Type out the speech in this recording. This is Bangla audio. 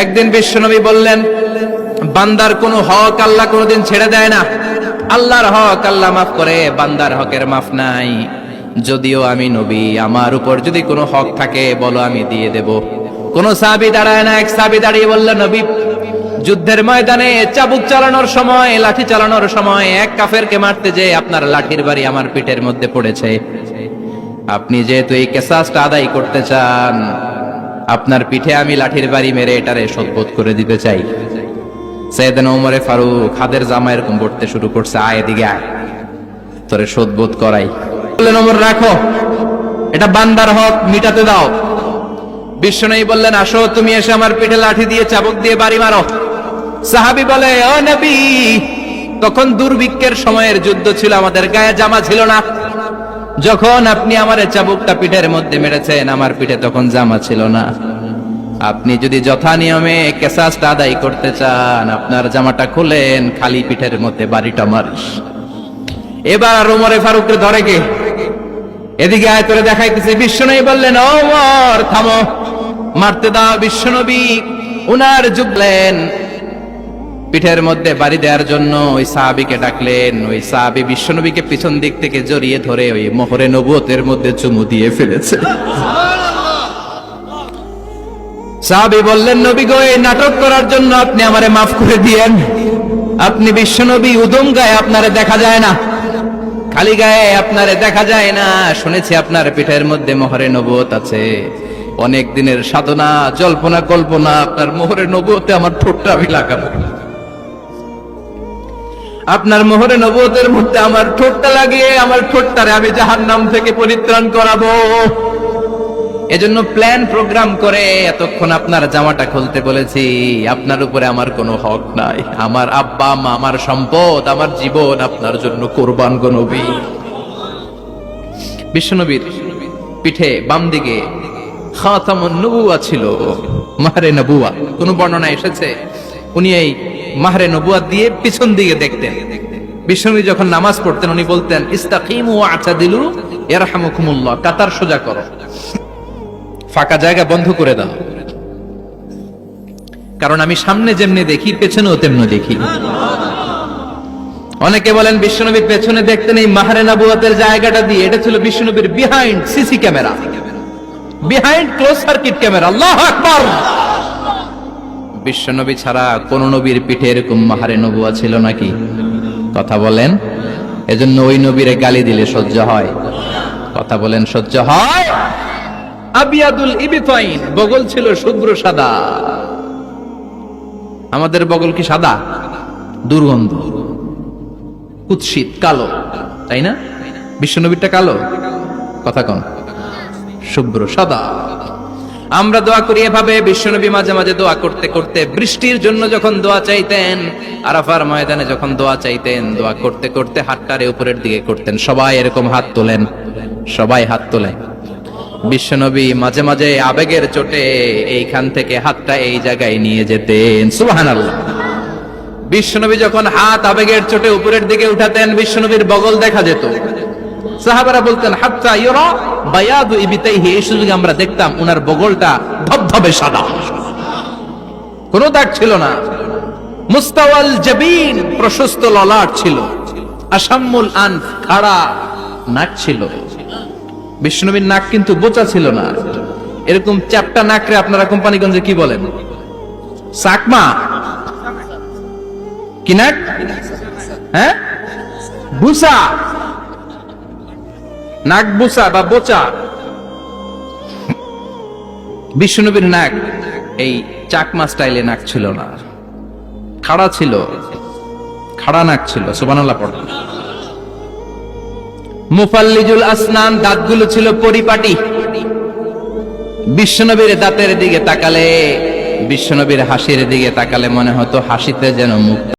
একদিন বিশ্বনবী বললেন, বান্দার কোনো হক আল্লাহ কোনোদিন ছেড়ে দেয় না। আল্লাহর হক আল্লাহ মাফ করে, বান্দার হকের মাফ নাই। যদিও আমি নবী, আমার উপর যদি কোনো হক থাকে বলো, আমি দিয়ে দেব। কোন সাহাবী দাঁড়ায় না। এক সাহাবী দাঁড়িয়ে বলল, নবী, যুদ্ধের ময়দানে চাবুক চালানোর সময়, লাঠি চালানোর সময় এক কাফেরকে মারতে যে আপনার লাঠির বাড়ি আমার পিঠের মধ্যে পড়েছে। আপনি যেহেতু এই কিসাসটা আদায় করতে চান, আপনার পিঠে আমি লাঠির বাড়ি মেরে এটারে শোধবোধ করে দিতে চাই। সাইয়েদনা ওমরে ফারুক হাতের জামা এরকম পড়তে শুরু করছে, আয় এদিকে আয়, তোরে শোধবোধ করাই। বললেন, ওমর রাখো, এটা বান্দার হক, মিটাতে দাও। বিশ্বনবী বললেন, আসো, তুমি এসে আমার পিঠে লাঠি দিয়ে চাবুক দিয়ে বাড়ি মারো। সাহাবী বলে, ও নবী, তখন দুর্ভিক্ষের সময়ের যুদ্ধ ছিল, আমাদের গায়ে জামা ছিল না। যখন আপনি আমার চাবুকটা পিঠের মধ্যে মেরেছেন, আমার পিঠে তখন জামা ছিল না। আপনি যদি যথা নিয়মে কিসাসটা আদায় করতে চান, আপনার জামাটা খুলেন, খালি পিঠের মধ্যে বাড়িটা মারিস। এবার ওমরে ফারুককে ধরে কে? এদিকে আয়, তোরে দেখাইতেছি। বিশ্বনবী বললেন, ওমর থামো, মারতে দাও। বিশ্বনবী উনার যুগলেন, পিঠের মধ্যে বাড়ি দেওয়ার জন্য ওই সাহাবীকে ডাকলেন। ওই সাহাবী বিশ্বনবীকে পিছন দিক থেকে জড়িয়ে ধরে ওই মোহরে নবুয়তের মধ্যে চুমু দিয়ে ফেলেছে। সাহাবী বললেন, নবী গো, এই নাটক করার জন্য আপনি আমারে মাফ করে দিয়েন। আপনি বিশ্বনবী, উদম গায়ে আপনারে দেখা যায় না, খালি গায়ে আপনারে দেখা যায় না। শুনেছি আপনার পিঠের মধ্যে মোহরে নবুয়ত আছে। অনেক দিনের সাধনা, জল্পনা কল্পনা, আপনার মোহরে নবুয়তে আমার ঠোঁটটা আমি লাগাবো। আপনার মোহরে নবুয়তের মধ্যে আমার ঠোঁটটা লাগিয়ে আমার ঠোঁটটারে আমি জাহান্নাম থেকে পরিত্রাণ করাবো। এজন্য প্ল্যান প্রোগ্রাম করে এতক্ষণ আপনার জামাটা খুলতে বলেছি। আপনার উপরে আমার কোনো হক নাই। আমার আব্বা মা, আমার সম্পদ, আমার জীবন আপনার জন্য কোরবান গো নবী। বিশ্বনবীর পিঠে বাম দিকে খাতামুন নবুওয়া ছিল, মাহরে নবুওয়া। কোন বর্ণনা এসেছে উনি এই মাহরে নবুওয়া দিয়ে পিছন দিকে দেখতেন। বিশ্বনবী যখন নামাজ পড়তেন উনি বলতেন, ইস্তাকিমু ওয়া আতাদিলু ইয়ারহামুকুমুল্লাহ, কাতার সোজা করো, ফাঁকা জায়গা বন্ধ করে দাও, কারণ আমি সামনে যেমনি দেখি পেছনেও তেমনি দেখি। অনেকে বলেন বিশ্বনবীর পেছনে দেখতেন এই মাহরে নবুয়তের জায়গাটা দিয়ে। এটা ছিল বিশ্বনবীর behind CC camera, behind close circuit camera. আল্লাহু আকবার। বিশ্বনবী ছাড়া কোন নবীর পিঠে এরকম মাহরে নবুয়া ছিল নাকি? কথা বলেন। এজন্য ওই নবীরে গালি দিলে সহ্য হয়? কথা বলেন, সহ্য হয়? আবিয়াদুল ইবতাইন, বগল ছিল শুভ্র সাদা। আমাদের বগল কি সাদা? দুর্গন্ধ, কুৎসিত, কালো, তাই না? বিশ্বনবীরটা কালো? কথা কন, শুভ্র সাদা। আমরা দোয়া করি এভাবে। বিশ্বনবী মাঝে মাঝে দোয়া করতে করতে বৃষ্টির জন্য যখন দোয়া চাইতেন, আরাফার ময়দানে যখন দোয়া চাইতেন, দোয়া করতে করতে হাতটারে উপরের দিকে করতেন। সবাই এরকম হাত তোলেন, সবাই হাত তোলেন। বিশ্বনবী মাঝে মাঝে আবেগের চোটে এইখান থেকে হাতটা এই জায়গায় নিয়ে যেতেন। সুবহানাল্লাহ। বিশ্বনবী যখন হাত আবেগের চোটে উপরের দিকে উঠাতেন, বিশ্বনবীর বগল দেখা যেত। সাহাবারা বলতেন, হাত্তা ইউরা বায়াদু ইবতাইহি, এই সুযোগে আমরা দেখতাম উনার বগলটা ধবধবে সাদা, কোনো দাগ ছিল না। মুস্তাওয়াল জাবিন, প্রশস্ত ললাট ছিল। আসাম্মুল আনফ, খাড়া নাক ছিল। বিশ্বনবীর নাক কিন্তু বোচা ছিল না। এরকম চ্যাপটা নাকরে আপনারা কোম্পানিগঞ্জে কি বলেন? চাকমা? কি নাক? হ্যাঁ, বুসা। নাক বুসা বা বোচা। বিশ্বনবীর নাক এই চাকমা স্টাইলে নাক ছিল না, খাড়া ছিল, খাড়া নাক ছিল। সুবহানাল্লাহ পড়ো। মুফাল্লিজুল আসনান, দাঁতগুলো ছিল পরিপাটি। বিশ্বনবীর দাঁতের দিকে তাকালে, বিশ্বনবীর হাসির দিকে তাকালে মনে হতো হাসিতে যেন মুখ